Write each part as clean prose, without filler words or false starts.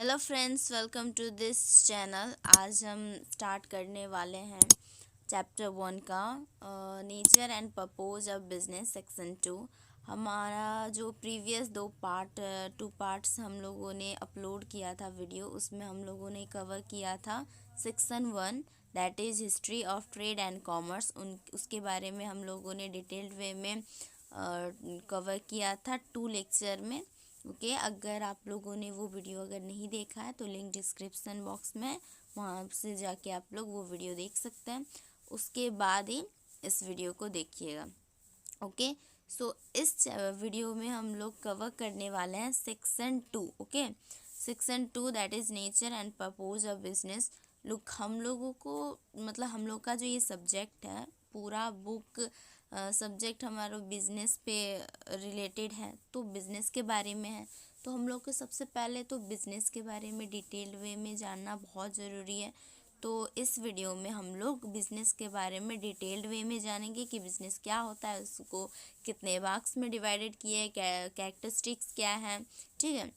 Hello friends, welcome to this channel. आज हम start करने वाले हैं चैप्टर 1 का nature and purpose of business section 2। हमारा जो प्रीवियस टू पार्ट्स हम लोगों ने अपलोड किया था वीडियो, उसमें हम लोगों ने कवर किया था section 1 that is history of trade and commerce. उसके बारे में हम लोगों ने डिटेल्ड वे में कवर किया था 2 लेक्चर में। ओके अगर आप लोगों ने वो वीडियो अगर नहीं देखा है तो लिंक डिस्क्रिप्शन बॉक्स में, वहाँ से जाके आप लोग वो वीडियो देख सकते हैं। उसके बाद ही इस वीडियो को देखिएगा। ओके सो इस वीडियो में हम लोग कवर करने वाले हैं section 2। Okay section 2 that is nature and purpose of business. Look हम लोगों को मतलब हम लोग का जो ये सब्जेक्ट है, पूरा बुक सब्जेक्ट हमारा बिजनेस पे रिलेटेड है, तो बिजनेस के बारे में है। तो हम लोग को सबसे पहले तो बिजनेस के बारे में डिटेल वे में जानना बहुत ज़रूरी है। तो इस वीडियो में हम लोग बिज़नेस के बारे में डिटेल्ड वे में जानेंगे कि बिज़नेस क्या होता है, उसको कितने भाग्स में डिवाइडेड किया है, कैरेक्टरिस्टिक्स क्या है। ठीक है,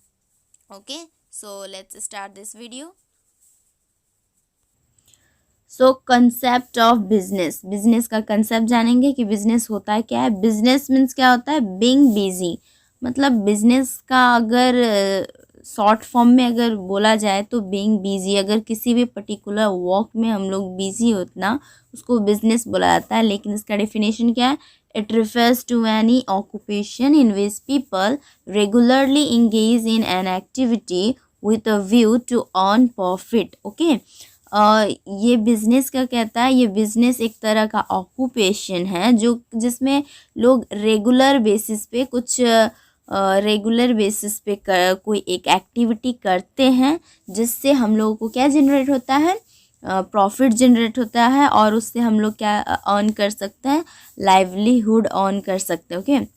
okay so let's start this video. So concept of business, business का कंसेप्ट जानेंगे कि बिजनेस होता है क्या है। बिजनेस मीन्स क्या होता है, बीइंग बिजी। मतलब बिजनेस का अगर शॉर्ट फॉर्म में अगर बोला जाए तो बीइंग बिजी, अगर किसी भी पर्टिकुलर वर्क में हम लोग बिजी होना, उसको बिजनेस बोला जाता है। लेकिन इसका डेफिनेशन क्या है, it refers to any occupation in which people regularly engage in an activity with a view to earn profit. Okay ये बिज़नेस क्या कहता है, ये बिज़नेस एक तरह का ऑक्यूपेशन है जो जिसमें लोग रेगुलर बेसिस पे कोई एक एक्टिविटी करते हैं, जिससे हम लोगों को क्या जनरेट होता है, प्रॉफिट जनरेट होता है, और उससे हम लोग क्या अर्न कर सकते हैं, लाइवलीहुड अर्न कर सकते हैं। ओके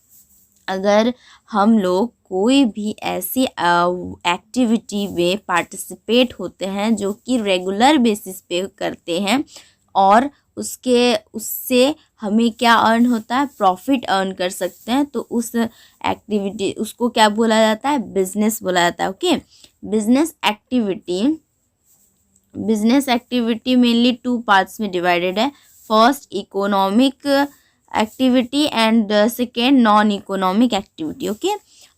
अगर हम लोग कोई भी ऐसी एक्टिविटी में पार्टिसिपेट होते हैं जो कि रेगुलर बेसिस पे करते हैं, और उससे हमें क्या अर्न होता है, प्रॉफिट अर्न कर सकते हैं, तो उस एक्टिविटी उसको क्या बोला जाता है, बिजनेस बोला जाता है। Okay business activity mainly 2 parts में डिवाइडेड है। First economic activity and second non economic activity. Okay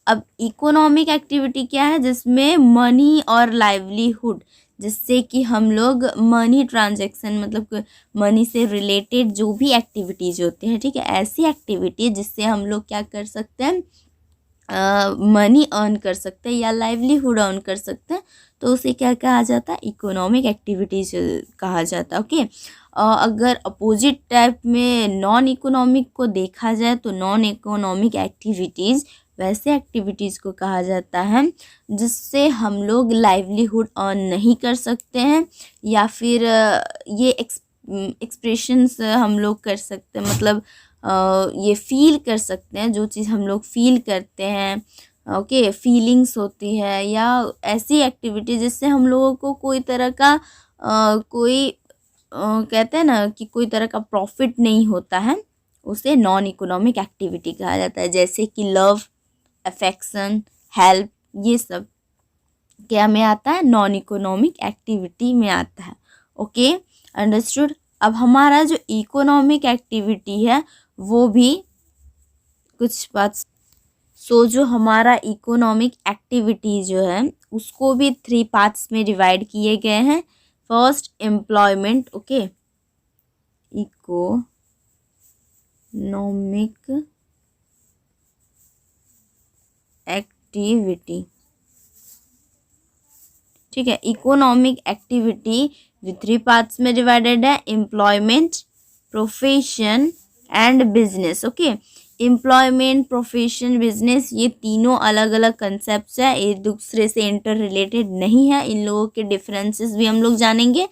अब इकोनॉमिक एक्टिविटी क्या है, जिसमें मनी और लाइवलीहुड, जिससे कि हम लोग मनी ट्रांजैक्शन मतलब मनी से रिलेटेड जो भी एक्टिविटीज होती हैं, ठीक है, ऐसी एक्टिविटी जिससे हम लोग क्या कर सकते हैं, मनी अर्न कर सकते हैं या लाइवलीहुड अर्न कर सकते हैं, तो उसे क्या कहा जाता है, इकोनॉमिक एक्टिविटीज कहा जाता है। ओके अगर अपोजिट टाइप में नॉन इकोनॉमिक को देखा जाए तो नॉन इकोनॉमिक एक्टिविटीज़ वैसे एक्टिविटीज़ को कहा जाता है जिससे हम लोग लाइवलीहुड अर्न नहीं कर सकते हैं, या फिर ये एक्सप्रेशंस हम लोग कर सकते हैं, मतलब ये फील कर सकते हैं, जो चीज़ हम लोग फील करते हैं, ओके फीलिंग्स होती है, या ऐसी एक्टिविटी जिससे हम लोगों को कोई तरह का कहते हैं ना कि कोई तरह का प्रॉफिट नहीं होता है, उसे नॉन इकोनॉमिक एक्टिविटी कहा जाता है। जैसे कि लव, अफेक्शन, हेल्प, ये सब क्या में आता है, नॉन इकोनॉमिक एक्टिविटी में आता है। Okay understood. अब हमारा जो इकोनॉमिक एक्टिविटी है वो भी कुछ बात, जो हमारा इकोनॉमिक एक्टिविटी जो है उसको भी 3 पार्ट्स में डिवाइड किए गए हैं। First employment, okay economic activity, ठीक है, इकोनॉमिक एक्टिविटी विथ 3 पार्ट्स में डिवाइडेड है, employment, profession and business. Okay employment, profession, business, ये तीनों अलग अलग कंसेप्ट्स है, एक दूसरे से इंटर रिलेटेड नहीं है, इन लोगों के डिफरेंसेस भी हम लोग जानेंगे।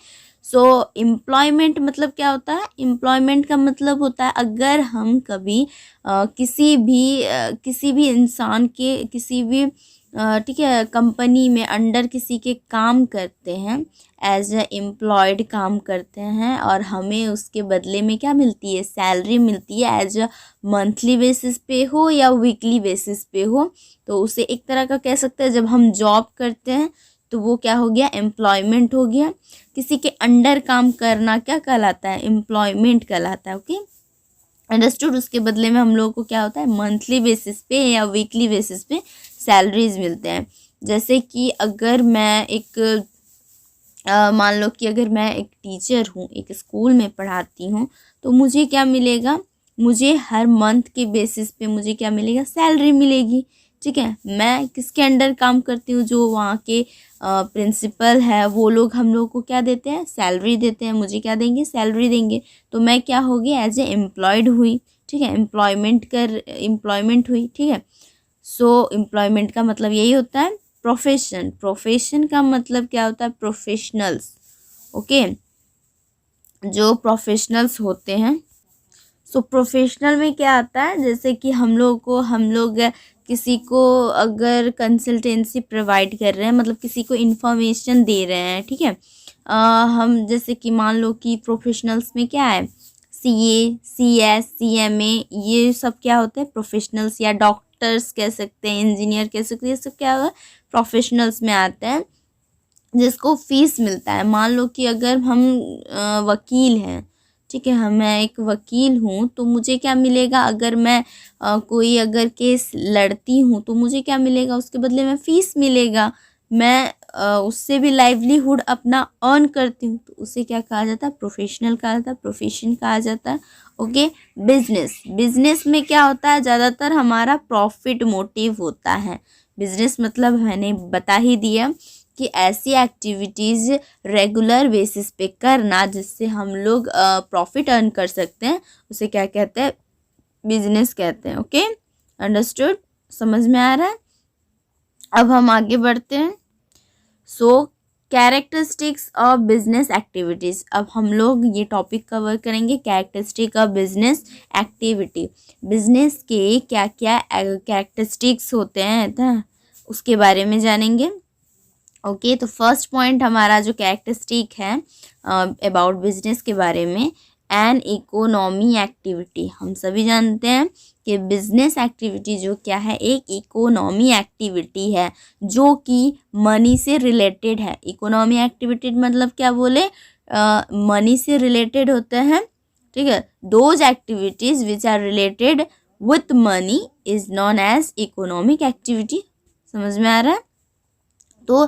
सो एम्प्लॉयमेंट मतलब क्या होता है, एम्प्लॉयमेंट का मतलब होता है अगर हम कभी किसी भी इंसान के किसी भी ठीक है कंपनी में अंडर किसी के काम करते हैं, एज अ एम्प्लॉयड काम करते हैं, और हमें उसके बदले में क्या मिलती है, सैलरी मिलती है, एज अ मंथली बेसिस पे हो या वीकली बेसिस पे हो, तो उसे एक तरह का कह सकते हैं, जब हम जॉब करते हैं तो वो क्या हो गया, एम्प्लॉयमेंट हो गया। किसी के अंडर काम करना क्या कहलाता है, एम्प्लॉयमेंट कहलाता है। Okay, understood. उसके बदले में हम लोगों को क्या होता है, मंथली बेसिस पे या वीकली बेसिस पे सैलरीज मिलते हैं। जैसे कि अगर मैं एक मान लो कि अगर मैं एक टीचर हूँ, एक स्कूल में पढ़ाती हूँ, तो मुझे क्या मिलेगा, मुझे हर मंथ के बेसिस पे मुझे क्या मिलेगा, सैलरी मिलेगी। ठीक है, मैं किसके अंडर काम करती हूँ, जो वहाँ के प्रिंसिपल है, वो लोग हम लोग को क्या देते हैं, सैलरी देते हैं। मुझे क्या देंगे, सैलरी देंगे। तो मैं क्या होगी, एज ए एम्प्लॉयड हुई। ठीक है, एम्प्लॉयमेंट हुई। ठीक है, सो एम्प्लॉयमेंट का मतलब यही होता है। प्रोफेशन का मतलब क्या होता है, प्रोफेशनल्स। ओके, जो प्रोफेशनल्स होते हैं। सो प्रोफेशनल में क्या आता है, जैसे कि हम लोग किसी को अगर कंसल्टेंसी प्रोवाइड कर रहे हैं, मतलब किसी को इन्फॉर्मेशन दे रहे हैं। ठीक है, हम जैसे कि मान लो कि प्रोफेशनल्स में क्या है, CA, CS, CMA, ये सब क्या होते हैं, प्रोफेशनल्स, या डॉक्टर्स कह सकते हैं, इंजीनियर कह सकते हैं, ये सब क्या होगा, प्रोफेशनल्स में आते हैं, जिसको फीस मिलता है। मान लो कि अगर हम वकील हैं, ठीक है, मैं एक वकील हूँ, तो मुझे क्या मिलेगा, अगर मैं कोई अगर केस लड़ती हूँ, तो मुझे क्या मिलेगा, उसके बदले में फ़ीस मिलेगा। मैं उससे भी लाइवलीहुड अपना अर्न करती हूँ, तो उसे क्या कहा जाता है, प्रोफेशनल कहा जाता है, प्रोफेशन कहा जाता है। ओके, बिजनेस में क्या होता है, ज़्यादातर हमारा प्रॉफिट मोटिव होता है। बिजनेस मतलब मैंने बता ही दिया कि ऐसी एक्टिविटीज़ रेगुलर बेसिस पे करना जिससे हम लोग प्रॉफिट अर्न कर सकते हैं, उसे क्या कहते हैं, बिजनेस कहते हैं। ओके, अंडरस्टूड, समझ में आ रहा है। अब हम आगे बढ़ते हैं। सो कैरेक्टरिस्टिक्स ऑफ बिजनेस एक्टिविटीज़। अब हम लोग ये टॉपिक कवर करेंगे, characteristic of business activity. Business के क्या क्या कैरेक्टरिस्टिक्स होते हैं था, उसके बारे में जानेंगे। ओके, तो फर्स्ट पॉइंट हमारा जो कैरेक्टरिस्टिक है अबाउट बिजनेस के बारे में, एन इकोनॉमी एक्टिविटी। हम सभी जानते हैं कि बिजनेस एक्टिविटी जो क्या है, एक इकोनॉमी एक्टिविटी है जो कि मनी से रिलेटेड है। इकोनॉमी एक्टिविटी मतलब क्या बोले, मनी से रिलेटेड होते हैं। ठीक है, those activities which are related with money is known as economic activity. समझ में आ रहा है। तो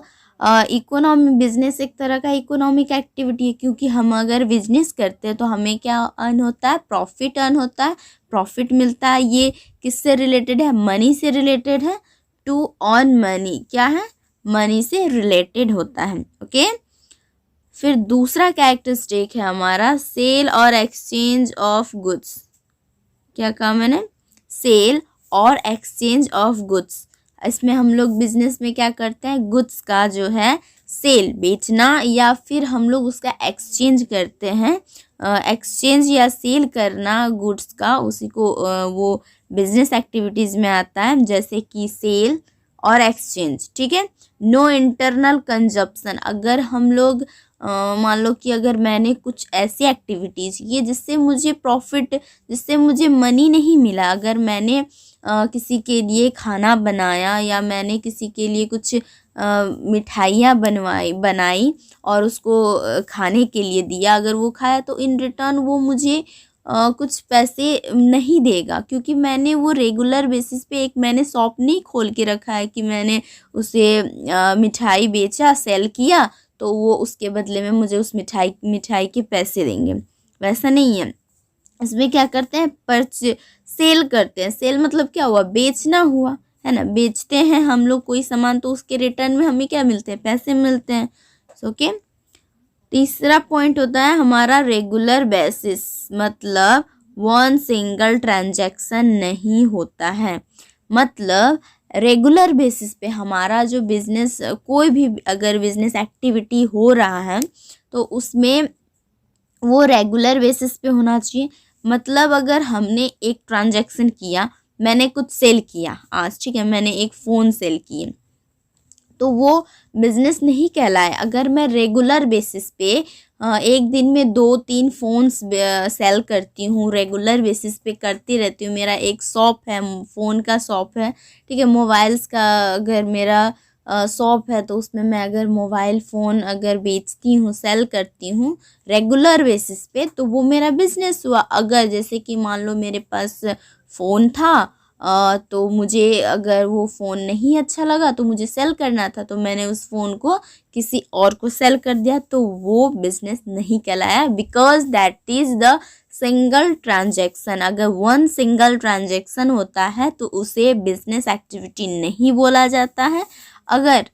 इकोनॉमी, बिजनेस एक तरह का इकोनॉमिक एक्टिविटी है, क्योंकि हम अगर बिजनेस करते हैं तो हमें क्या अर्न होता है, प्रॉफिट अर्न होता है, प्रॉफिट मिलता है। ये किससे रिलेटेड है, मनी से रिलेटेड है। टू अर्न मनी क्या है, मनी से रिलेटेड होता है। ओके, फिर दूसरा कैरेक्टरिस्टिक है हमारा, सेल और एक्सचेंज ऑफ गुड्स। क्या कहा मैंने, सेल और एक्सचेंज ऑफ गुड्स। इसमें हम लोग बिजनेस में क्या करते हैं, गुड्स का जो है सेल, बेचना, या फिर हम लोग उसका एक्सचेंज करते हैं। एक्सचेंज या सेल करना गुड्स का, उसी को वो बिजनेस एक्टिविटीज़ में आता है, जैसे कि सेल और एक्सचेंज। ठीक है, नो इंटरनल कंजप्शन। अगर हम लोग मान लो कि अगर मैंने कुछ ऐसी एक्टिविटीज़ की जिससे मुझे प्रॉफिट, जिससे मुझे मनी नहीं मिला, अगर मैंने किसी के लिए खाना बनाया, या मैंने किसी के लिए कुछ मिठाइयाँ बनाई और उसको खाने के लिए दिया, अगर वो खाया, तो इन रिटर्न वो मुझे कुछ पैसे नहीं देगा, क्योंकि मैंने वो रेगुलर बेसिस पे, एक मैंने शॉप नहीं खोल के रखा है कि मैंने उसे मिठाई बेचा, सेल किया, तो वो उसके बदले में मुझे उस मिठाई के पैसे देंगे। वैसा नहीं है। इसमें क्या करते हैं, सेल करते हैं। सेल मतलब क्या हुआ, बेचना हुआ, है ना। बेचते हैं हम लोग कोई सामान, तो उसके रिटर्न में हमें क्या मिलते हैं, पैसे मिलते हैं। ओके, तीसरा पॉइंट होता है हमारा रेगुलर बेसिस, मतलब वन सिंगल ट्रांजैक्शन नहीं होता है। मतलब रेगुलर बेसिस पे हमारा जो बिजनेस, कोई भी अगर बिजनेस एक्टिविटी हो रहा है, तो उसमें वो रेगुलर बेसिस पे होना चाहिए। मतलब अगर हमने एक ट्रांजैक्शन किया, मैंने कुछ सेल किया आज, ठीक है, मैंने एक फ़ोन सेल किए, तो वो बिजनेस नहीं कहलाए। अगर मैं रेगुलर बेसिस पे एक दिन में 2-3 फ़ोन्स सेल करती हूँ, रेगुलर बेसिस पे करती रहती हूँ, मेरा एक शॉप है, फ़ोन का शॉप है, ठीक है, मोबाइल्स का अगर मेरा शॉप है तो उसमें मैं अगर मोबाइल फ़ोन अगर बेचती हूँ, सेल करती हूँ रेगुलर बेसिस पे, तो वो मेरा बिजनेस हुआ। अगर जैसे कि मान लो मेरे पास फ़ोन था, तो मुझे अगर वो फ़ोन नहीं अच्छा लगा तो मुझे सेल करना था, तो मैंने उस फ़ोन को किसी और को सेल कर दिया, तो वो बिजनेस नहीं कहलाया, because that is the single transaction. अगर वन सिंगल ट्रांजैक्शन होता है तो उसे बिजनेस एक्टिविटी नहीं बोला जाता है। अगर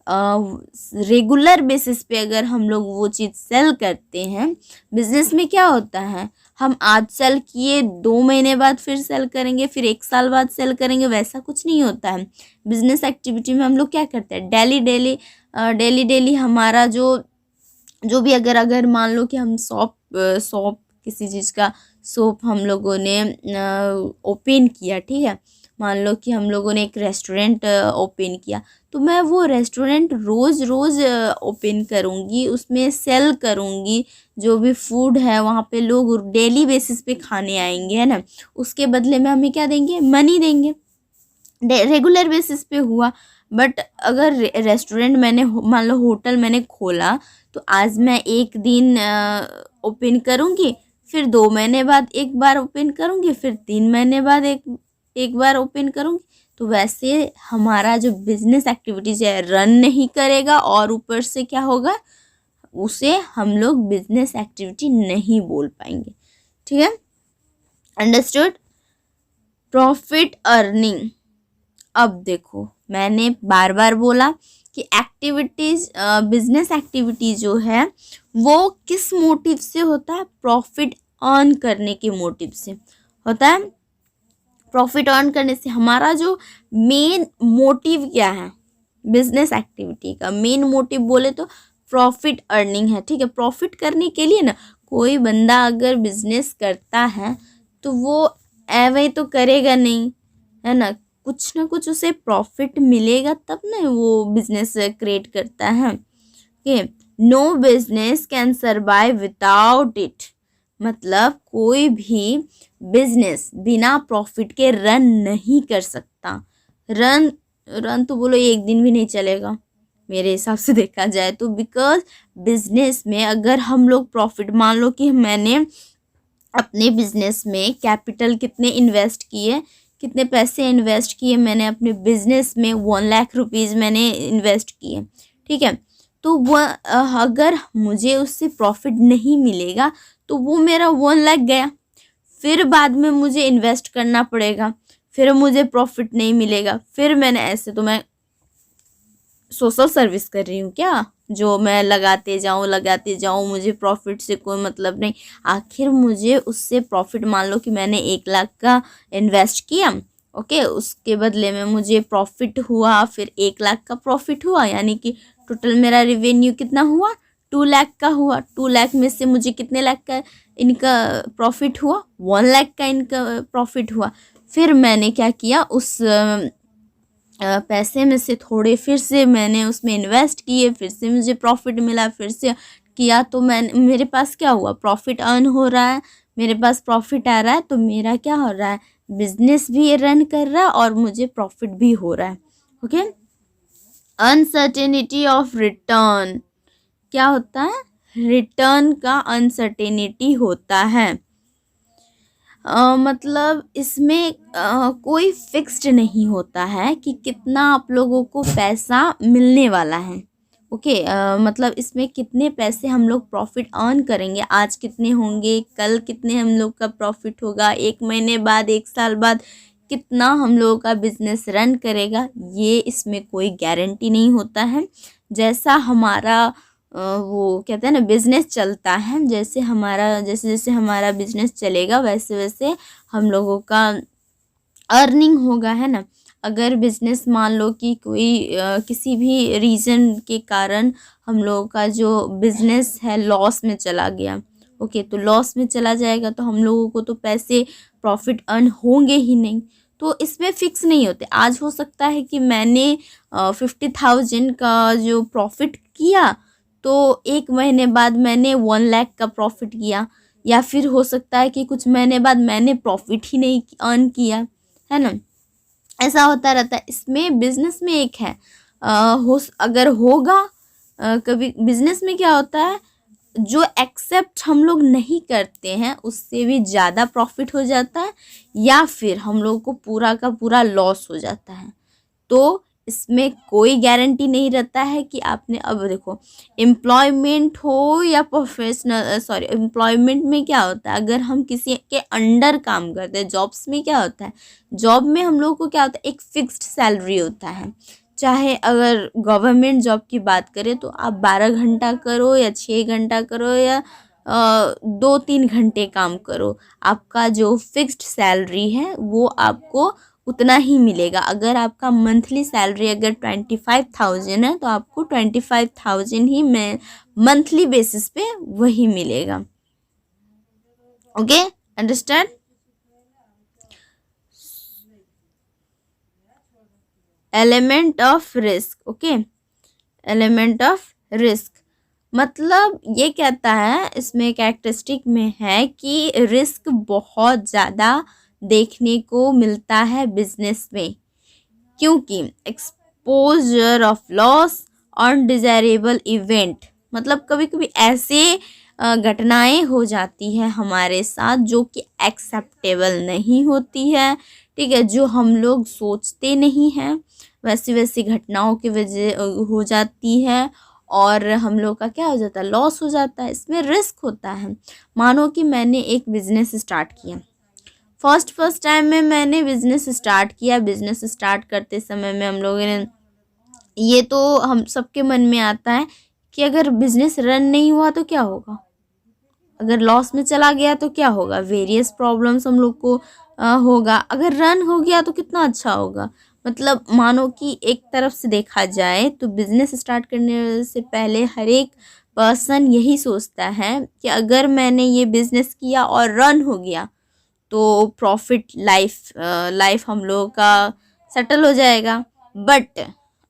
रेगुलर बेसिस पे अगर हम लोग वो चीज़ सेल करते हैं, बिजनेस में क्या होता है, हम आज सेल किए 2 महीने बाद फिर सेल करेंगे, फिर 1 साल बाद सेल करेंगे, वैसा कुछ नहीं होता है। बिजनेस एक्टिविटी में हम लोग क्या करते हैं, डेली डेली हमारा जो भी अगर मान लो कि हम शॉप किसी चीज़ का शॉप हम लोगों ने ओपन किया, ठीक है, मान लो कि हम लोगों ने एक रेस्टोरेंट ओपन किया, तो मैं वो रेस्टोरेंट रोज़ रोज़ ओपन करूँगी, उसमें सेल करूँगी। जो भी फूड है वहाँ पे लोग डेली बेसिस पे खाने आएंगे, है ना, उसके बदले में हमें क्या देंगे, मनी देंगे। रेगुलर बेसिस पे हुआ। बट अगर रेस्टोरेंट मैंने मान लो होटल मैंने खोला, तो आज मैं एक दिन ओपन करूँगी, फिर 2 महीने बाद एक बार ओपन करूँगी, फिर 3 महीने बाद एक बार ओपन करूँगी। तो वैसे हमारा जो बिजनेस एक्टिविटीज़ है रन नहीं करेगा, और ऊपर से क्या होगा, उसे हम लोग बिजनेस एक्टिविटी नहीं बोल पाएंगे। ठीक है, अंडरस्टूड। Profit earning. अब देखो मैंने बार बार बोला कि एक्टिविटीज़, बिजनेस एक्टिविटी जो है वो किस मोटिव से होता है, प्रॉफिट अर्न करने के मोटिव से होता है। प्रॉफिट अर्न करने से हमारा जो मेन मोटिव क्या है, बिजनेस एक्टिविटी का मेन मोटिव बोले तो प्रॉफिट अर्निंग है। ठीक है, प्रॉफिट करने के लिए ना, कोई बंदा अगर बिजनेस करता है तो वो ऐवे तो करेगा नहीं, है ना, कुछ ना कुछ उसे प्रॉफिट मिलेगा तब ना वो बिजनेस क्रिएट करता है। Okay, no business can survive without it. मतलब कोई भी बिजनेस बिना प्रॉफिट के रन नहीं कर सकता। रन तो बोलो एक दिन भी नहीं चलेगा मेरे हिसाब से देखा जाए तो, बिकॉज बिजनेस में अगर हम लोग प्रॉफिट, मान लो कि मैंने अपने बिजनेस में कैपिटल कितने इन्वेस्ट किए, कितने पैसे इन्वेस्ट किए मैंने अपने बिजनेस में, 1 लाख रुपीज़ मैंने इन्वेस्ट किए, ठीक है, तो वह अगर मुझे उससे प्रॉफिट नहीं मिलेगा तो वो मेरा 1 लाख गया, फिर बाद में मुझे इन्वेस्ट करना पड़ेगा, फिर मुझे प्रॉफिट नहीं मिलेगा, फिर मैंने ऐसे तो मैं सोशल सर्विस कर रही हूँ क्या, जो मैं लगाते जाऊँ, मुझे प्रॉफिट से कोई मतलब नहीं। आखिर मुझे उससे प्रॉफिट, मान लो कि मैंने 1 लाख का इन्वेस्ट किया, ओके, उसके बदले में मुझे प्रॉफिट हुआ, फिर 1 लाख का प्रॉफिट हुआ, यानी कि टोटल मेरा रेवेन्यू कितना हुआ, 2 लाख का हुआ। 2 लाख में से मुझे कितने लाख का इनका प्रॉफिट हुआ, 1 लाख का इनका प्रॉफिट हुआ। फिर मैंने क्या किया, उस पैसे में से थोड़े फिर से मैंने उसमें इन्वेस्ट किए, फिर से मुझे प्रॉफिट मिला, फिर से किया, तो मेरे पास क्या हुआ, प्रॉफिट अर्न हो रहा है, मेरे पास प्रॉफिट आ रहा है, तो मेरा क्या हो रहा है, बिजनेस भी रन कर रहा है और मुझे प्रॉफिट भी हो रहा है। Okay, uncertainty of return. क्या होता है, रिटर्न का अनसर्टेनिटी होता है। मतलब इसमें कोई फिक्स्ड नहीं होता है कि कितना आप लोगों को पैसा मिलने वाला है। ओके, मतलब इसमें कितने पैसे हम लोग प्रॉफिट अर्न करेंगे, आज कितने होंगे, कल कितने हम लोग का प्रॉफिट होगा, 1 महीने बाद, 1 साल बाद कितना हम लोगों का बिजनेस रन करेगा, ये इसमें कोई गारंटी नहीं होता है। जैसा हमारा वो कहते हैं ना बिजनेस चलता है, जैसे जैसे हमारा बिजनेस चलेगा वैसे वैसे हम लोगों का अर्निंग होगा, है ना। अगर बिजनेस मान लो कि कोई किसी भी रीज़न के कारण हम लोगों का जो बिजनेस है लॉस में चला गया, ओके, तो लॉस में चला जाएगा तो हम लोगों को तो पैसे प्रॉफिट अर्न होंगे ही नहीं। तो इसमें फिक्स नहीं होते, आज हो सकता है कि मैंने 50,000 का जो प्रॉफिट किया तो 1 महीने बाद मैंने 1 लाख का प्रॉफिट किया, या फिर हो सकता है कि कुछ महीने बाद मैंने प्रॉफिट ही नहीं अर्न किया, है ना। ऐसा होता रहता है। इसमें बिजनेस में एक है, अगर होगा कभी बिजनेस में क्या होता है, जो एक्सेप्ट हम लोग नहीं करते हैं उससे भी ज़्यादा प्रॉफिट हो जाता है, या फिर हम लोग को पूरा का पूरा लॉस हो जाता है। तो इसमें कोई गारंटी नहीं रहता है कि आपने, अब देखो एम्प्लॉयमेंट हो या प्रोफेशनल, सॉरी एम्प्लॉयमेंट में क्या होता है, अगर हम किसी के अंडर काम करते हैं, जॉब्स में क्या होता है, जॉब में हम लोग को क्या होता है, एक फिक्स्ड सैलरी होता है। चाहे अगर गवर्नमेंट जॉब की बात करें तो आप 12 घंटा करो या 6 घंटा करो या 2-3 घंटे काम करो, आपका जो फिक्स्ड सैलरी है वो आपको उतना ही मिलेगा। अगर आपका मंथली सैलरी अगर 25,000 है तो आपको 25,000 ही मंथली बेसिस पे वही मिलेगा। Okay, understand. Element of risk, okay, element of risk मतलब ये कहता है, इसमें कैरेक्टरिस्टिक में है कि रिस्क बहुत ज़्यादा देखने को मिलता है बिजनेस में, क्योंकि exposure of loss, undesirable event, मतलब कभी कभी ऐसे घटनाएं हो जाती है हमारे साथ जो कि एक्सेप्टेबल नहीं होती है, ठीक है, जो हम लोग सोचते नहीं हैं, वैसी वैसी घटनाओं की वजह हो जाती है और हम लोग का क्या हो जाता है, लॉस हो जाता है। इसमें रिस्क होता है। मानो कि मैंने एक बिजनेस स्टार्ट किया, फर्स्ट टाइम में मैंने बिजनेस स्टार्ट किया, बिजनेस स्टार्ट करते समय में हम लोगों ने, ये तो हम सबके मन में आता है कि अगर बिजनेस रन नहीं हुआ तो क्या होगा, अगर लॉस में चला गया तो क्या होगा, वेरियस प्रॉब्लम्स हम लोग को होगा। अगर रन हो गया तो कितना अच्छा होगा। मतलब मानो कि एक तरफ से देखा जाए तो बिजनेस स्टार्ट करने से पहले हर एक पर्सन यही सोचता है कि अगर मैंने ये बिजनेस किया और रन हो गया तो प्रॉफिट लाइफ हम लोगों का सेटल हो जाएगा, बट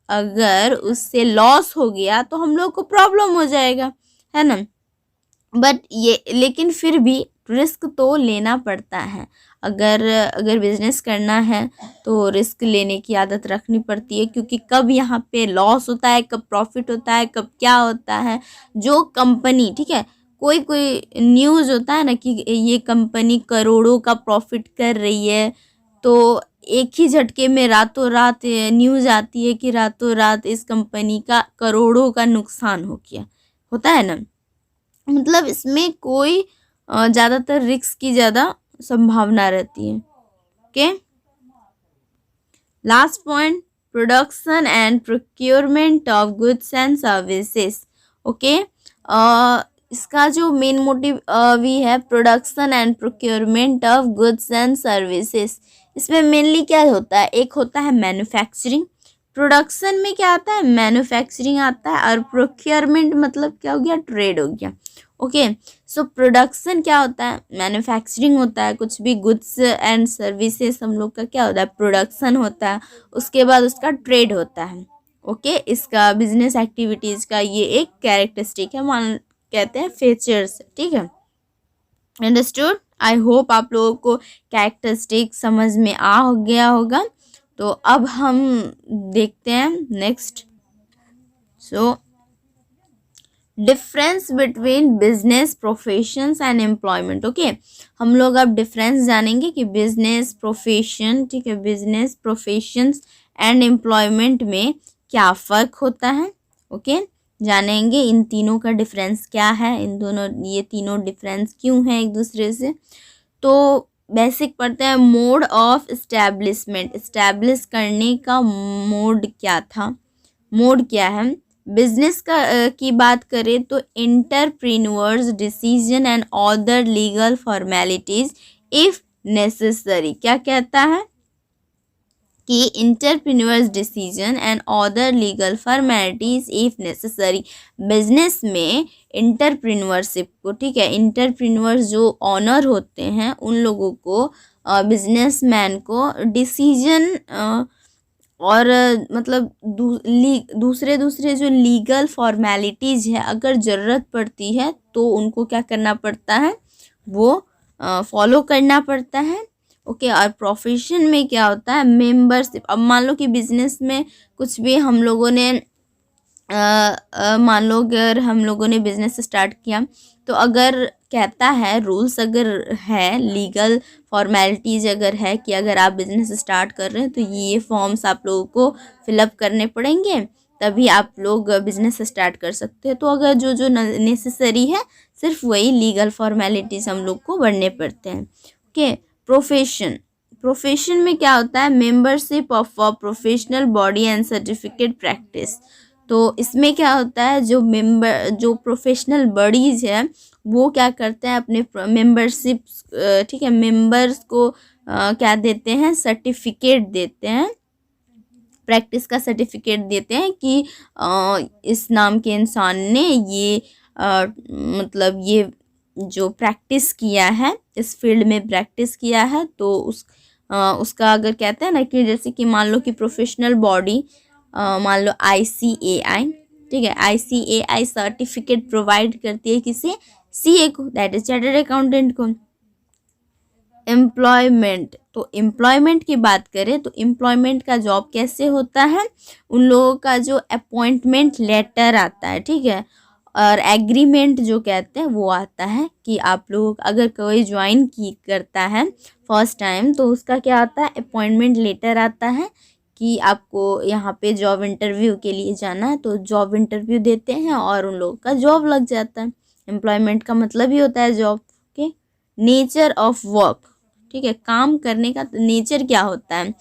अगर उससे लॉस हो गया तो हम लोग को प्रॉब्लम हो जाएगा, है ना। बट ये, लेकिन फिर भी रिस्क तो लेना पड़ता है। अगर बिजनेस करना है तो रिस्क लेने की आदत रखनी पड़ती है, क्योंकि कब यहाँ पे लॉस होता है, कब प्रॉफिट होता है, कब क्या होता है। जो कंपनी, ठीक है, कोई कोई न्यूज़ होता है ना कि ये कंपनी करोड़ों का प्रॉफिट कर रही है, तो एक ही झटके में रातों रात न्यूज़ आती है कि रातों रात इस कंपनी का करोड़ों का नुकसान हो गया, होता है ना। मतलब इसमें कोई ज़्यादातर रिस्क की ज़्यादा संभावना रहती है। Okay, last point, production and procurement of goods and services. Okay, इसका जो मेन मोटिव भी है, production and procurement of goods and services. इसमें मेनली क्या होता है, एक होता है मैन्युफैक्चरिंग, प्रोडक्शन में क्या आता है, मैन्युफैक्चरिंग आता है, और प्रोक्योरमेंट मतलब क्या हो गया, ट्रेड हो गया। ओके, सो प्रोडक्शन क्या होता है, मैन्युफैक्चरिंग होता है, कुछ भी गुड्स एंड सर्विसेज हम लोग का क्या होता है, प्रोडक्शन होता है, उसके बाद उसका ट्रेड होता है। ओके, इसका बिजनेस एक्टिविटीज़ का ये एक कैरेक्टरिस्टिक है, मान कहते हैं फीचर्स, ठीक है, अंडरस्टूड। आई होप आप लोगों को कैरेक्टरिस्टिक समझ में आ गया होगा। तो अब हम देखते हैं next. So difference between business, professions and employment. Okay, हम लोग अब डिफरेंस जानेंगे कि बिजनेस, प्रोफेशन, ठीक है, बिजनेस, प्रोफेशंस एंड एम्प्लॉयमेंट में क्या फ़र्क होता है। ओके, जानेंगे इन तीनों का डिफरेंस क्या है, इन दोनों, ये तीनों डिफरेंस क्यों हैं एक दूसरे से। तो बेसिक पढ़ते हैं, मोड ऑफ इस्टेब्लिशमेंट, इस्टेब्लिश करने का मोड क्या था, मोड क्या है। बिजनेस का की बात करें तो entrepreneurs decision and other legal formalities if necessary, क्या कहता है कि entrepreneurs decision and other legal formalities if necessary. Business में एंटरप्रेन्योरशिप को, ठीक है, एंटरप्रेन्योर्स जो ऑनर होते हैं उन लोगों को, बिजनेसमैन को डिसीजन और मतलब दूसरे जो लीगल फॉर्मेलिटीज़ है, अगर ज़रूरत पड़ती है तो उनको क्या करना पड़ता है, वो फॉलो करना पड़ता है। ओके। और प्रोफेशन में क्या होता है, मेंबरशिप। अब मान लो कि बिजनेस में कुछ भी हम लोगों ने मान लो अगर हम लोगों ने बिजनेस स्टार्ट किया, तो अगर कहता है रूल्स अगर है, लीगल फॉर्मेलिटीज अगर है कि अगर आप बिजनेस स्टार्ट कर रहे हैं तो ये फॉर्म्स आप लोगों को फिलअप करने पड़ेंगे, तभी आप लोग बिजनेस स्टार्ट कर सकते हैं। तो अगर जो जो नेसेसरी है, सिर्फ वही लीगल फॉर्मेलिटीज हम लोग को बढ़ने पड़ते हैं। ओके। प्रोफेशन, प्रोफेशन में क्या होता है, membership of professional body and certificate practice. तो इसमें क्या होता है, जो प्रोफेशनल बॉडीज है वो क्या करते हैं, अपने मेंबरशिप, ठीक है, मेंबर्स को क्या देते हैं, सर्टिफिकेट देते हैं, प्रैक्टिस का सर्टिफिकेट देते हैं कि इस नाम के इंसान ने ये मतलब ये जो प्रैक्टिस किया है, इस फील्ड में प्रैक्टिस किया है, तो उसका अगर कहते हैं ना कि जैसे कि मान लो कि प्रोफेशनल बॉडी, मान लो ICAI, ठीक है, ICAI सर्टिफिकेट प्रोवाइड करती है किसे, CA को, दैट इज चार्टर्ड अकाउंटेंट को। एम्प्लॉयमेंट, तो एम्प्लॉयमेंट की बात करें तो एम्प्लॉयमेंट का जॉब कैसे होता है, उन लोगों का जो अपॉइंटमेंट लेटर आता है, ठीक है, और एग्रीमेंट जो कहते हैं वो आता है कि आप लोग अगर कोई ज्वाइन की करता है फर्स्ट टाइम, तो उसका क्या आता है, अपॉइंटमेंट लेटर आता है कि आपको यहाँ पे जॉब इंटरव्यू के लिए जाना है, तो जॉब इंटरव्यू देते हैं और उन लोगों का जॉब लग जाता है। एम्प्लॉयमेंट का मतलब ही होता है job. Okay. Nature of work, ठीक है, काम करने का नेचर क्या होता है,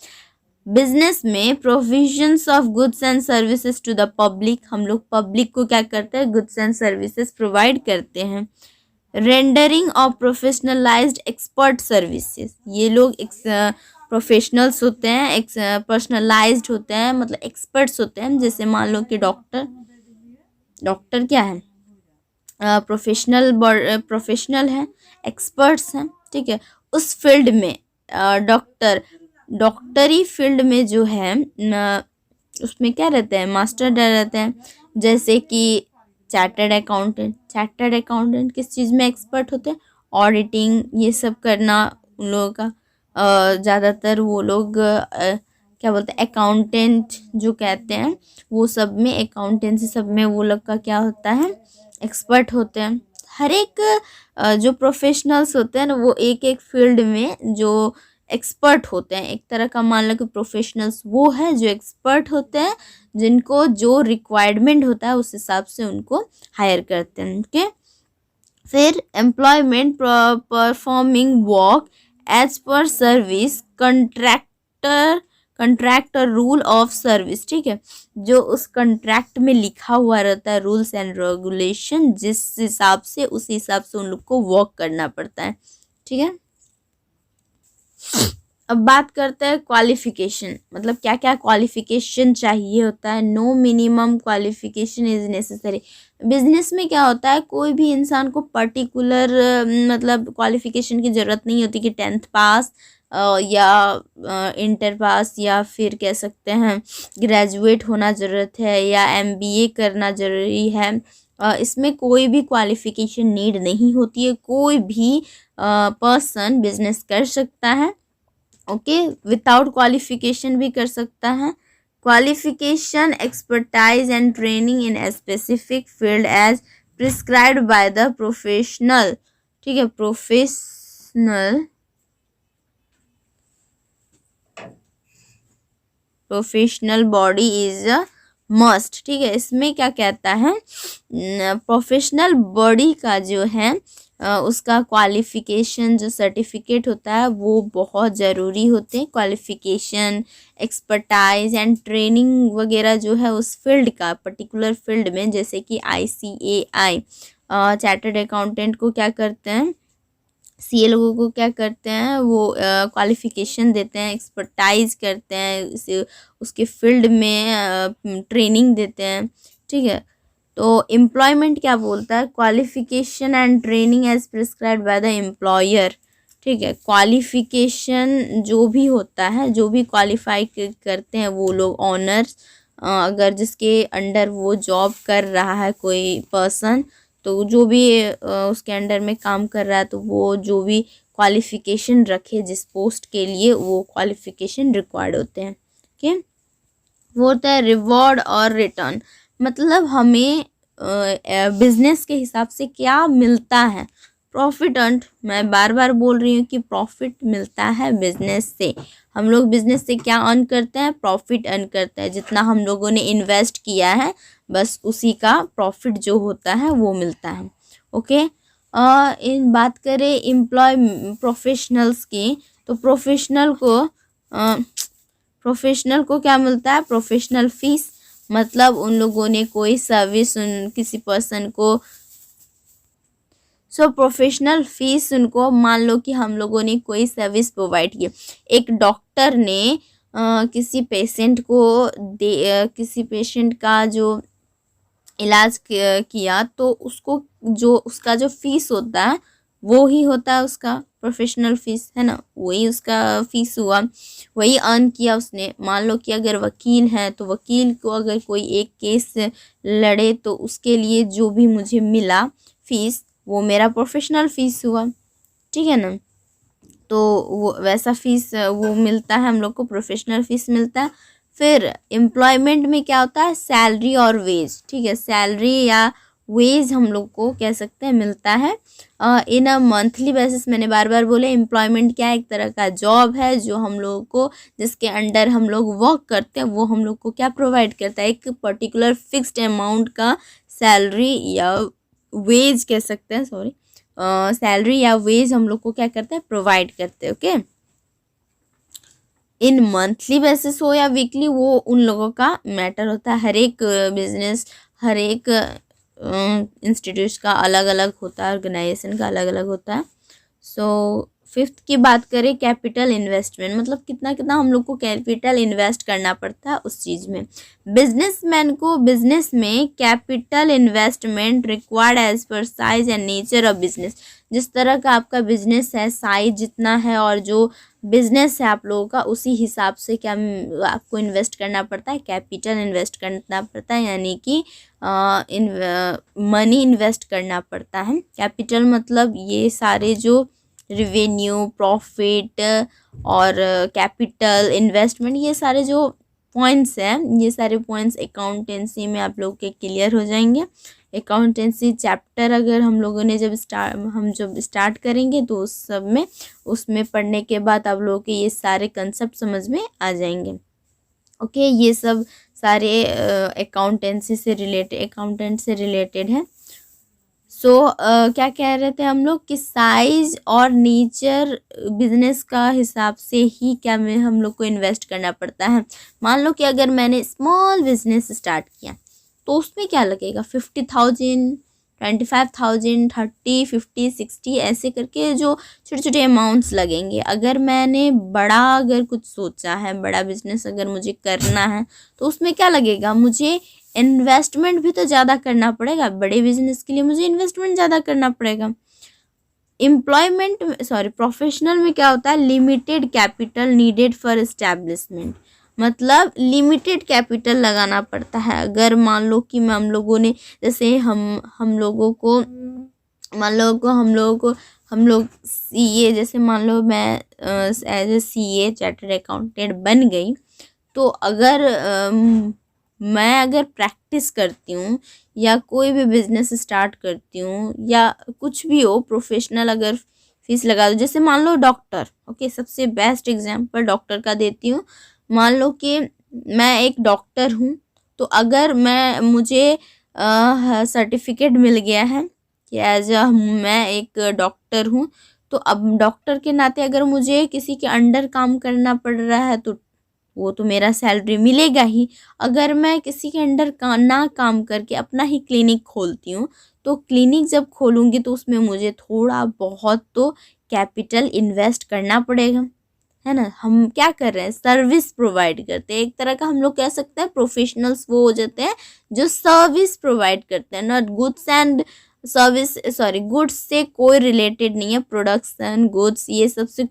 बिजनेस में provisions of goods and services to the public, हम लोग पब्लिक को क्या करते हैं, गुड्स एंड सर्विसेज प्रोवाइड करते हैं। Rendering of professionalised expert services, ये लोग प्रोफेशनल्स होते हैं, पर्सनलाइज्ड होते हैं, मतलब एक्सपर्ट्स होते हैं। जैसे मान लो कि डॉक्टर क्या है, प्रोफेशनल है, एक्सपर्ट्स हैं, ठीक है, उस फील्ड में। डॉक्टरी फील्ड में जो है उसमें क्या रहते हैं, मास्टर रहते हैं। जैसे कि चार्टर्ड अकाउंटेंट किस चीज़ में एक्सपर्ट होते हैं, ऑडिटिंग, ये सब करना उन लोगों का। ज़्यादातर वो लोग क्या बोलते हैं, अकाउंटेंट जो कहते हैं, वो सब में, अकाउंटेंसी सब में वो लोग का क्या होता है, एक्सपर्ट होते हैं। हर एक जो प्रोफेशनल्स होते हैं ना, वो एक एक फील्ड में जो एक्सपर्ट होते हैं, एक तरह का मान लो कि प्रोफेशनल्स वो है जो एक्सपर्ट होते हैं, जिनको जो रिक्वायरमेंट होता है उस हिसाब से उनको हायर करते हैं। ओके। फिर employment, performing work as per service contract और रूल ऑफ सर्विस, ठीक है, जो उस कंट्रैक्ट में लिखा हुआ रहता है, रूल्स एंड रेगुलेशन, जिस हिसाब से उस हिसाब से उन लोग को वर्क करना पड़ता है, ठीक है। अब बात करते हैं क्वालिफिकेशन, मतलब क्या क्या क्वालिफिकेशन चाहिए होता है। No minimum qualification is necessary. Business में क्या होता है, कोई भी इंसान को पर्टिकुलर मतलब क्वालिफिकेशन की ज़रूरत नहीं होती कि 10th पास या इंटर पास, या फिर कह सकते हैं ग्रेजुएट होना ज़रूरत है, या MBA करना ज़रूरी है। इसमें कोई भी क्वालिफिकेशन नीड नहीं होती है, कोई भी पर्सन बिजनेस कर सकता है। ओके। विदाउट क्वालिफिकेशन भी कर सकता है। Qualification, expertise and training in a specific field as prescribed by the professional, ठीक है, professional body is a must, ठीक है। इसमें क्या कहता है, प्रोफेशनल बॉडी का जो है उसका क्वालिफिकेशन, जो सर्टिफिकेट होता है वो बहुत ज़रूरी होते हैं। क्वालिफिकेशन, एक्सपर्टाइज एंड ट्रेनिंग वगैरह जो है उस फील्ड का, पर्टिकुलर फील्ड में, जैसे कि ICAI चार्टर्ड अकाउंटेंट को क्या करते हैं, CA लोगों को क्या करते हैं, वो क्वालिफिकेशन देते हैं, एक्सपर्टाइज करते हैं, उसके फील्ड में ट्रेनिंग देते हैं, ठीक है। तो एम्प्लॉयमेंट क्या बोलता है, qualification and training as prescribed by the employer, ठीक है। क्वालिफिकेशन जो भी होता है, जो भी क्वालिफाई करते हैं वो लोग, ऑनर्स, अगर जिसके अंडर वो जॉब कर रहा है कोई पर्सन, तो जो भी उसके अंडर में काम कर रहा है, तो वो जो भी क्वालिफिकेशन रखे जिस पोस्ट के लिए, वो क्वालिफिकेशन रिक्वायर्ड होते हैं। ओके, वो होता है रिवॉर्ड और रिटर्न। मतलब हमें बिजनेस के हिसाब से क्या मिलता है, प्रॉफिट अर्न। मैं बार बार बोल रही हूँ कि प्रॉफिट मिलता है बिजनेस से। हम लोग बिजनेस से क्या अर्न करते हैं, प्रॉफिट अर्न करते हैं। जितना हम लोगों ने इन्वेस्ट किया है बस उसी का प्रॉफिट जो होता है वो मिलता है। ओके, इन बात करें एम्प्लॉय प्रोफेशनल्स की, तो प्रोफेशनल को क्या मिलता है, प्रोफेशनल फीस। मतलब उन लोगों ने कोई सर्विस किसी पर्सन को, प्रोफेशनल फीस उनको, मान लो कि हम लोगों ने कोई सर्विस प्रोवाइड की। एक डॉक्टर ने किसी पेशेंट को किसी पेशेंट का जो इलाज किया, तो उसको जो उसका जो फीस होता है वो ही होता है उसका प्रोफेशनल फीस, है ना। वही उसका फीस हुआ, वही अर्न किया उसने। मान लो कि अगर वकील है तो वकील को अगर कोई एक केस लड़े तो उसके लिए जो भी मुझे मिला फीस, वो मेरा प्रोफेशनल फीस हुआ, ठीक है ना। तो वो वैसा फीस वो मिलता है हम लोग को, प्रोफेशनल फीस मिलता है। फिर एम्प्लॉयमेंट में क्या होता है, सैलरी और वेज, ठीक है। सैलरी या वेज हम लोग को कह सकते हैं मिलता है इन अ मंथली बेसिस। मैंने बार बार बोले एम्प्लॉयमेंट क्या है, एक तरह का जॉब है जो हम लोगों को, जिसके अंडर हम लोग वर्क करते हैं, वो हम लोग को क्या प्रोवाइड करता है, एक पर्टिकुलर फिक्स्ड अमाउंट का सैलरी या वेज कह सकते हैं, सॉरी, सैलरी या वेज हम लोग को क्या करते हैं, प्रोवाइड करते हैं। ओके, इन मंथली बेसिस हो या वीकली, वो उन लोगों का मैटर होता है। हर एक बिजनेस, हर एक इंस्टीट्यूट का अलग अलग होता है, ऑर्गेनाइजेशन का अलग अलग होता है। सो फिफ्थ की बात करें, कैपिटल इन्वेस्टमेंट। मतलब कितना कितना हम लोग को कैपिटल इन्वेस्ट करना पड़ता है उस चीज़ में। बिजनेसमैन को बिजनेस में capital investment required as per size and nature of business. जिस तरह का आपका बिजनेस है, साइज जितना है और जो बिजनेस है आप लोगों का, उसी हिसाब से क्या आपको इन्वेस्ट करना पड़ता है, कैपिटल इन्वेस्ट करना पड़ता है, यानी कि मनी इन्वेस्ट करना पड़ता है। कैपिटल मतलब ये सारे जो रिवेन्यू, प्रॉफिट और कैपिटल इन्वेस्टमेंट, ये सारे जो पॉइंट्स हैं, ये सारे पॉइंट्स अकाउंटेंसी में आप लोग के क्लियर हो जाएंगे। अकाउंटेंसी चैप्टर अगर हम लोगों ने जब स्टार्ट करेंगे तो उस सब में, उसमें पढ़ने के बाद आप लोगों के ये सारे कंसेप्ट समझ में आ जाएंगे। ओके, ये सब सारे अकाउंटेंसी से रिलेटेड, अकाउंटेंट से रिलेटेड है। क्या कह रहे थे हम लोग कि साइज और नेचर बिजनेस का हिसाब से ही क्या में हम लोग को इन्वेस्ट करना पड़ता है। मान लो कि अगर मैंने स्मॉल बिजनेस स्टार्ट किया तो उसमें क्या लगेगा, 50,000, 25,000, 30, 50, 60 ऐसे करके जो छोटे छोटे अमाउंट्स लगेंगे। अगर मैंने बड़ा अगर कुछ सोचा है, बड़ा बिजनेस अगर मुझे करना है, तो उसमें क्या लगेगा, मुझे इन्वेस्टमेंट भी तो ज़्यादा करना पड़ेगा। बड़े बिजनेस के लिए मुझे इन्वेस्टमेंट ज़्यादा करना पड़ेगा। प्रोफेशनल में क्या होता है, limited capital needed for establishment. मतलब लिमिटेड कैपिटल लगाना पड़ता है। अगर मान लो कि हम लोगों ने, जैसे हम लोग सीए, जैसे मान लो मैं as a CA chartered accountant बन गई, तो अगर मैं अगर प्रैक्टिस करती हूँ या कोई भी बिजनेस स्टार्ट करती हूँ या कुछ भी हो, प्रोफेशनल अगर फीस लगा दो, जैसे मान लो डॉक्टर, ओके, सबसे बेस्ट एग्जांपल डॉक्टर का देती हूँ। मान लो कि मैं एक डॉक्टर हूँ, तो अगर मुझे सर्टिफिकेट मिल गया है कि मैं एक डॉक्टर हूँ, तो अब डॉक्टर के नाते अगर मुझे किसी के अंडर काम करना पड़ रहा है तो वो तो मेरा सैलरी मिलेगा ही। अगर मैं किसी के अंडर ना काम करके अपना ही क्लिनिक खोलती हूँ, तो क्लिनिक जब खोलूँगी तो उसमें मुझे थोड़ा बहुत तो कैपिटल इन्वेस्ट करना पड़ेगा, है ना। हम क्या कर रहे हैं, सर्विस प्रोवाइड करते हैं। एक तरह का हम लोग कह सकते हैं प्रोफेशनल्स वो हो जाते हैं जो सर्विस प्रोवाइड करते हैं, not goods and service, goods से कोई रिलेटेड नहीं है, प्रोडक्शन, गुड्स, ये सब से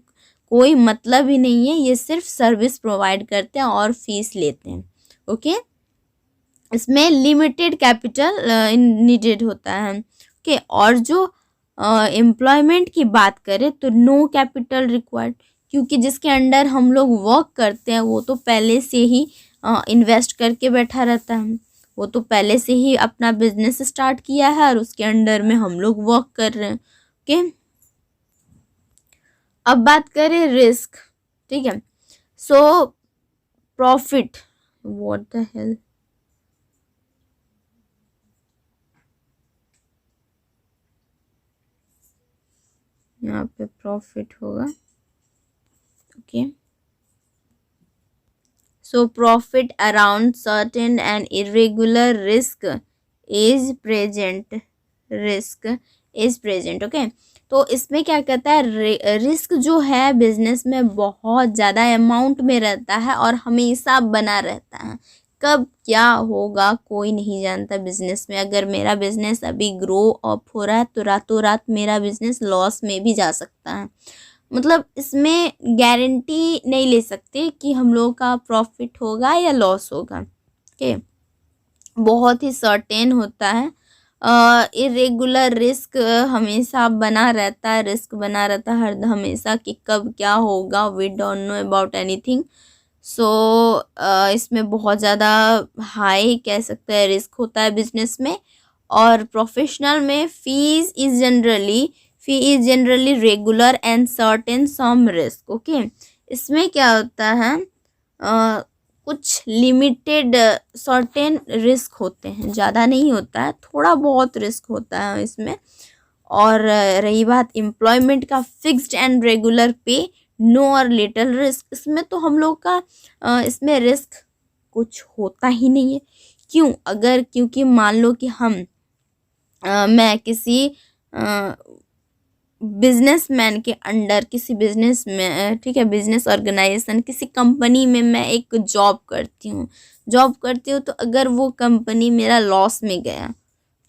कोई मतलब ही नहीं है। ये सिर्फ सर्विस प्रोवाइड करते हैं और फीस लेते हैं। ओके, इसमें लिमिटेड कैपिटल नीडेड होता है। ओके, और जो एम्प्लॉयमेंट की बात करें तो नो कैपिटल रिक्वायर्ड, क्योंकि जिसके अंडर हम लोग वर्क करते हैं वो तो पहले से ही इन्वेस्ट करके बैठा रहता है, वो तो पहले से ही अपना बिजनेस स्टार्ट किया है और उसके अंडर में हम लोग वर्क कर रहे हैं। ओके, अब बात करें रिस्क, ठीक है। So profit, what the hell, यहाँ पे प्रॉफिट होगा। Okay, so profit around certain and irregular risk is present, risk is present. Okay, तो इसमें क्या कहता है, रिस्क जो है बिजनेस में बहुत ज़्यादा अमाउंट में रहता है और हमेशा बना रहता है। कब क्या होगा कोई नहीं जानता बिजनेस में। अगर मेरा बिजनेस अभी ग्रो अप हो रहा है तो रातों रात मेरा बिजनेस लॉस में भी जा सकता है। मतलब इसमें गारंटी नहीं ले सकते कि हम लोगों का प्रॉफिट होगा या लॉस होगा। ओके, बहुत ही सर्टेन होता है। इरेगुलर रिस्क हमेशा बना रहता है, रिस्क बना रहता है हर हमेशा कि कब क्या होगा, we don't know about anything. So इसमें बहुत ज़्यादा हाई कह सकते हैं रिस्क होता है बिजनेस में। और प्रोफेशनल में fee is generally regular and certain some risk. Okay, इसमें क्या होता है, कुछ लिमिटेड सर्टेन रिस्क होते हैं, ज़्यादा नहीं होता है, थोड़ा बहुत रिस्क होता है इसमें। और रही बात एम्प्लॉयमेंट का, फिक्स्ड एंड रेगुलर पे, नो और लिटिल रिस्क, इसमें तो हम लोग का इसमें रिस्क कुछ होता ही नहीं है। क्यों? अगर क्योंकि मान लो कि मैं किसी बिजनेसमैन के अंडर, किसी बिजनेस में, ठीक है, बिजनेस ऑर्गेनाइजेशन, किसी कंपनी में मैं एक जॉब करती हूँ तो अगर वो कंपनी मेरा लॉस में गया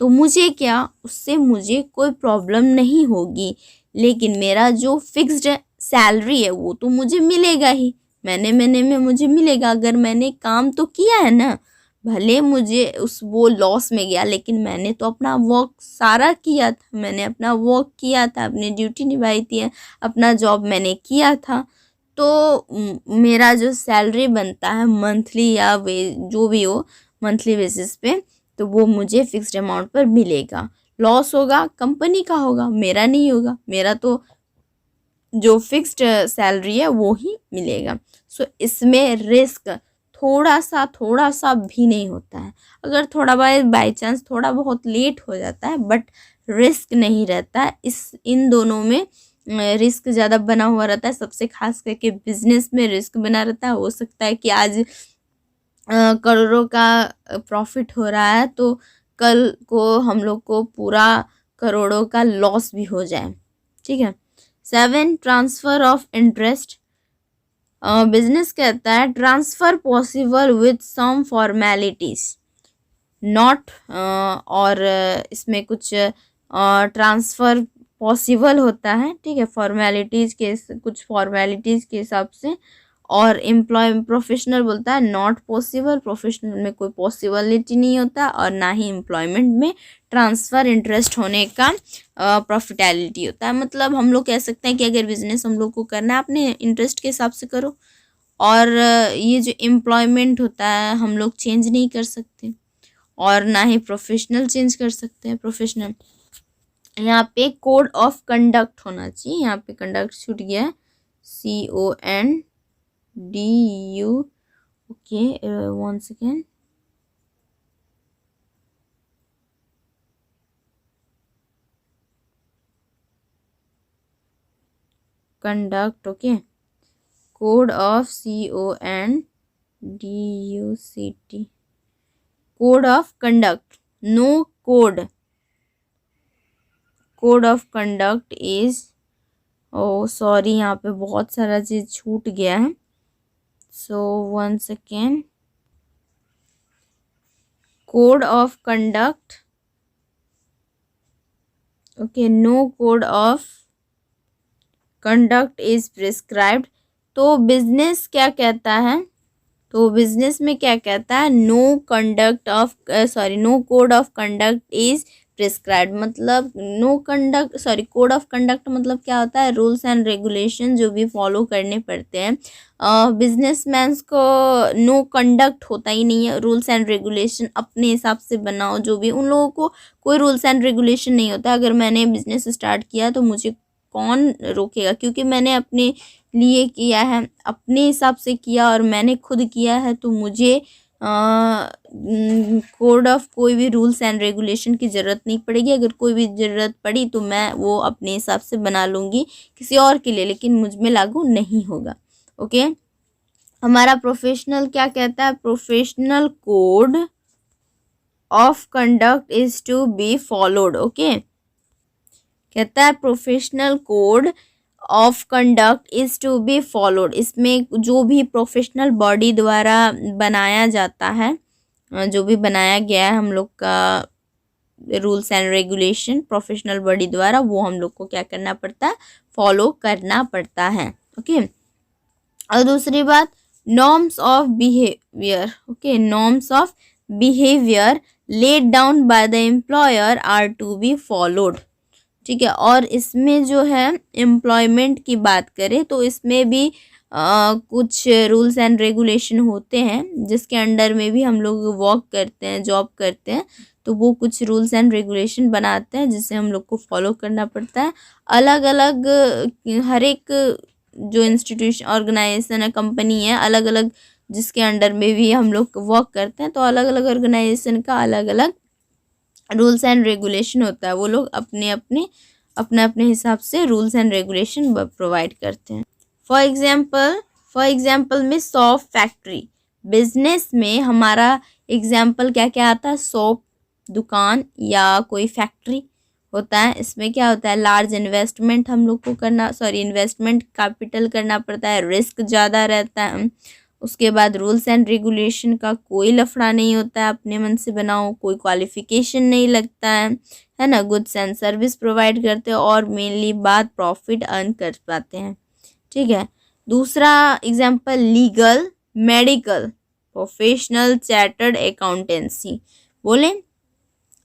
तो मुझे क्या, उससे मुझे कोई प्रॉब्लम नहीं होगी। लेकिन मेरा जो फिक्स्ड सैलरी है वो तो मुझे मिलेगा ही, महीने में मुझे मिलेगा। अगर मैंने काम तो किया है ना, भले मुझे वो लॉस में गया लेकिन मैंने तो अपना वर्क सारा किया था, मैंने अपना वर्क किया था, अपनी ड्यूटी निभाई थी, अपना जॉब मैंने किया था। तो मेरा जो सैलरी बनता है मंथली या वे जो भी हो, मंथली बेसिस पे, तो वो मुझे फिक्स्ड अमाउंट पर मिलेगा। लॉस होगा कंपनी का होगा, मेरा नहीं होगा, मेरा तो जो फिक्स्ड सैलरी है वो ही मिलेगा। सो इसमें रिस्क थोड़ा सा भी नहीं होता है। अगर थोड़ा बाय चांस थोड़ा बहुत लेट हो जाता है बट रिस्क नहीं रहता है। इन दोनों में रिस्क ज़्यादा बना हुआ रहता है। सबसे खास करके बिजनेस में रिस्क बना रहता है। हो सकता है कि आज करोड़ों का प्रॉफिट हो रहा है तो कल को हम लोग को पूरा करोड़ों का लॉस भी हो जाए, ठीक है। 7, ट्रांसफ़र ऑफ इंटरेस्ट। बिजनेस कहता है transfer possible with some formalities not, और इसमें कुछ ट्रांसफ़र पॉसिबल होता है, ठीक है, कुछ फॉर्मेलिटीज़ के हिसाब से। और प्रोफेशनल बोलता है नॉट पॉसिबल, प्रोफेशनल में कोई पॉसिबिलिटी नहीं होता और ना ही एम्प्लॉयमेंट में ट्रांसफ़र इंटरेस्ट होने का प्रॉफिटेलिटी होता है। मतलब हम लोग कह सकते हैं कि अगर बिजनेस हम लोग को करना है अपने इंटरेस्ट के हिसाब से करो। और ये जो एम्प्लॉयमेंट होता है हम लोग चेंज नहीं कर सकते और ना ही प्रोफेशनल चेंज कर सकते हैं। प्रोफेशनल यहाँ पे कोड ऑफ कंडक्ट होना चाहिए, यहाँ पे कंडक्ट छूट गया है, CONDU। Okay, 1 second, conduct, okay, code of CONDUCT, code of conduct, no code of conduct is, oh sorry यहाँ पे बहुत सारा चीज़ छूट गया है। So 1 second, code of conduct, okay, no code of conduct is prescribed. तो बिजनेस क्या कहता है, तो बिजनेस में क्या कहता है, no code of conduct is prescribed मतलब कोड ऑफ कंडक्ट मतलब क्या होता है, रूल्स एंड रेगुलेशन जो भी फॉलो करने पड़ते हैं। बिजनेसमैन्स को नो कंडक्ट होता ही नहीं है, रूल्स एंड रेगुलेशन अपने हिसाब से बनाओ, जो भी उन लोगों को कोई रूल्स एंड रेगुलेशन नहीं होता। अगर मैंने बिजनेस स्टार्ट किया तो मुझे कौन रोकेगा, क्योंकि मैंने अपने लिए किया है, अपने हिसाब से किया और मैंने खुद किया है, तो मुझे कोड ऑफ कोई भी रूल्स एंड रेगुलेशन की ज़रूरत नहीं पड़ेगी। अगर कोई भी ज़रूरत पड़ी तो मैं वो अपने हिसाब से बना लूँगी किसी और के लिए, लेकिन मुझ में लागू नहीं होगा। ओके, हमारा प्रोफेशनल क्या कहता है, professional code of conduct is to be followed. Okay, कहता है professional code of conduct is to be followed. इसमें जो भी प्रोफेशनल बॉडी द्वारा बनाया जाता है, जो भी बनाया गया है हम लोग का rules and regulation professional body द्वारा, वो हम लोग को क्या करना पड़ता है, फॉलो करना पड़ता है। ओके, और दूसरी बात, norms of behaviour. Okay, norms of behaviour laid down by the employer are to be followed. ठीक है, और इसमें जो है एम्प्लॉयमेंट की बात करें तो इसमें भी कुछ रूल्स एंड रेगुलेशन होते हैं जिसके अंडर में भी हम लोग वर्क करते हैं, जॉब करते हैं, तो वो कुछ रूल्स एंड रेगुलेशन बनाते हैं जिसे हम लोग को फॉलो करना पड़ता है। अलग अलग हर एक जो इंस्टीट्यूशन ऑर्गेनाइजेशन है, कंपनी है, अलग अलग जिसके अंडर में भी हम लोग वर्क करते हैं, तो अलग अलग ऑर्गेनाइजेशन का अलग अलग रूल्स एंड रेगुलेशन होता है। वो लोग अपने अपने हिसाब से रूल्स एंड रेगुलेशन प्रोवाइड करते हैं। फॉर एग्जाम्पल में शॉप फैक्ट्री, बिजनेस में हमारा एग्जाम्पल क्या क्या आता है, शॉप दुकान या कोई फैक्ट्री होता है। इसमें क्या होता है, लार्ज इन्वेस्टमेंट हम लोग को इन्वेस्टमेंट कैपिटल करना पड़ता है, रिस्क ज़्यादा रहता है। उसके बाद रूल्स एंड रेगुलेशन का कोई लफड़ा नहीं होता है, अपने मन से बनाओ, कोई क्वालिफिकेशन नहीं लगता है ना, गुड्स एंड सर्विस प्रोवाइड करते हैं और मेनली बात प्रॉफिट अर्न कर पाते हैं। ठीक है, दूसरा example legal, medical, professional, chartered accountancy. बोले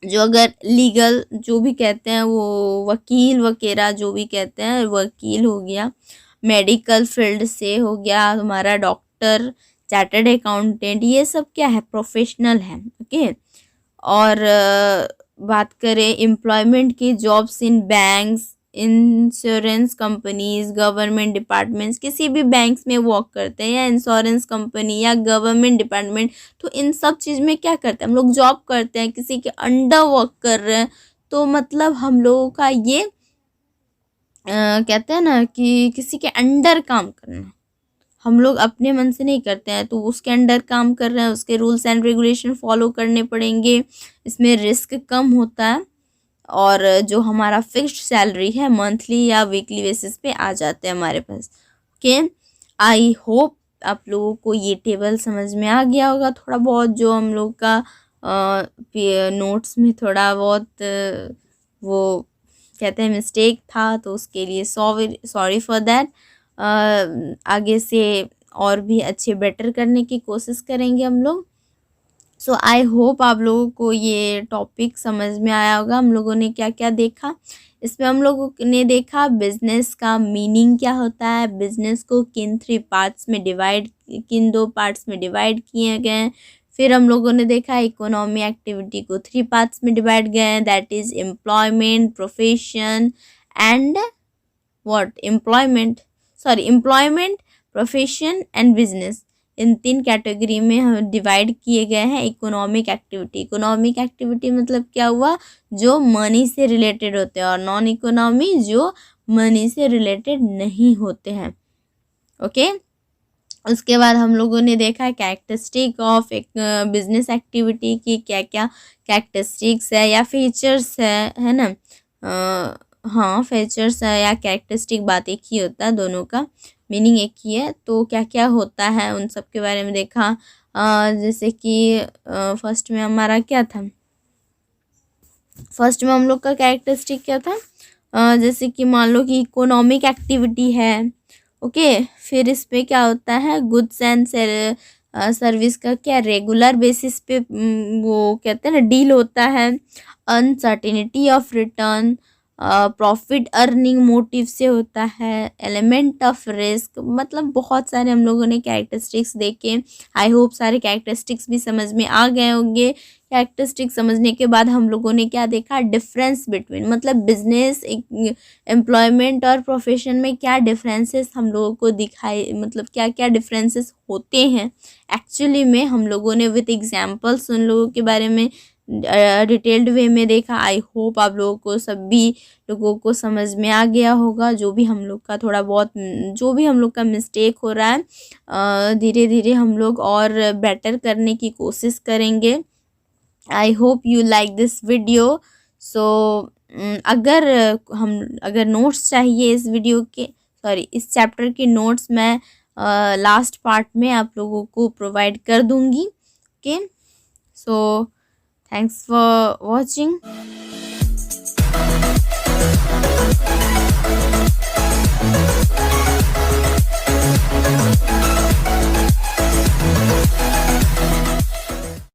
जो अगर लीगल जो भी कहते हैं वो वकील वगैरह जो भी कहते हैं, वकील हो गया, मेडिकल फील्ड से हो गया हमारा डॉक्टर, चार्टर्ड अकाउंटेंट, ये सब क्या है, प्रोफेशनल है। ओके, और बात करें एम्प्लॉयमेंट की, jobs in banks, insurance companies, government departments, किसी भी बैंक्स में वर्क करते हैं या इंश्योरेंस कंपनी या गवर्नमेंट डिपार्टमेंट, तो इन सब चीज़ में क्या करते हैं, हम लोग जॉब करते हैं, किसी के अंडर वर्क कर रहे हैं, तो मतलब हम लोगों का ये कहते हैं ना कि किसी के अंडर काम करना, हम लोग अपने मन से नहीं करते हैं, तो उसके अंडर काम कर रहे हैं, उसके रूल्स एंड रेगुलेशन फॉलो करने पड़ेंगे। इसमें रिस्क कम होता है और जो हमारा फिक्स्ड सैलरी है मंथली या वीकली बेसिस पे आ जाते हैं हमारे पास। ओके, आई होप आप लोगों को ये टेबल समझ में आ गया होगा थोड़ा बहुत, जो हम लोग का नोट्स में थोड़ा बहुत वो कहते हैं मिस्टेक था, तो उसके लिए सॉरी फॉर दैट। आगे से और भी अच्छे बेटर करने की कोशिश करेंगे हम लोग। सो आई होप आप लोगों को ये टॉपिक समझ में आया होगा। हम लोगों ने क्या क्या देखा, इसमें हम लोगों ने देखा बिजनेस का मीनिंग क्या होता है, बिजनेस को किन दो पार्ट्स में डिवाइड किए गए हैं। फिर हम लोगों ने देखा इकोनॉमी एक्टिविटी को 3 पार्ट्स में डिवाइड गए हैं, that is employment, profession and employment, profession and business. In 3 category में हम डिवाइड किए गए हैं इकोनॉमिक एक्टिविटी। इकोनॉमिक एक्टिविटी मतलब क्या हुआ, जो मनी से रिलेटेड होते हैं, और नॉन इकोनॉमी जो मनी से रिलेटेड नहीं होते हैं। ओके, उसके बाद हम लोगों ने देखा कैरेक्टरिस्टिक ऑफ एक बिजनेस एक्टिविटी की क्या क्या कैरेक्टरिस्टिक्स है या फीचर्स है ना, हाँ फीचर्स है या कैरेक्टरिस्टिक, बात एक ही होता है, दोनों का मीनिंग एक ही है। तो क्या क्या होता है उन सब के बारे में देखा। जैसे कि फर्स्ट में हमारा क्या था, फर्स्ट में हम लोग का कैरेक्टरिस्टिक क्या था, जैसे कि मान लो कि इकोनॉमिक एक्टिविटी है। ओके, फिर इस पे क्या होता है, गुड्स एंड सर्विस का क्या रेगुलर बेसिस पे वो कहते हैं ना डील होता है। Uncertainty of return profit earning motive से होता है। एलिमेंट ऑफ रिस्क, मतलब बहुत सारे हम लोगों ने कैरेक्टरिस्टिक्स देखे। आई होप सारे कैरेक्टरिस्टिक्स भी समझ में आ गए होंगे। कैरेक्टरिस्टिक्स समझने के बाद हम लोगों ने क्या देखा, डिफरेंस बिटवीन, मतलब बिजनेस, एम्प्लॉयमेंट और प्रोफेशन में क्या डिफरेंसेस हम लोगों को दिखाई, मतलब क्या क्या डिफरेंसेस होते हैं एक्चुअली में। हम लोगों ने विथ एग्जांपल्स उन लोगों के बारे में डिटेल्ड वे में देखा। आई होप आप लोगों को, सभी लोगों को समझ में आ गया होगा। जो भी हम लोग का थोड़ा बहुत, जो भी हम लोग का मिस्टेक हो रहा है, धीरे धीरे हम लोग और बेटर करने की कोशिश करेंगे। I hope you like this video. So अगर नोट्स चाहिए इस वीडियो के, सॉरी इस चैप्टर के नोट्स मैं लास्ट पार्ट में आप लोगों को प्रोवाइड कर दूंगी। Okay, so thanks for watching.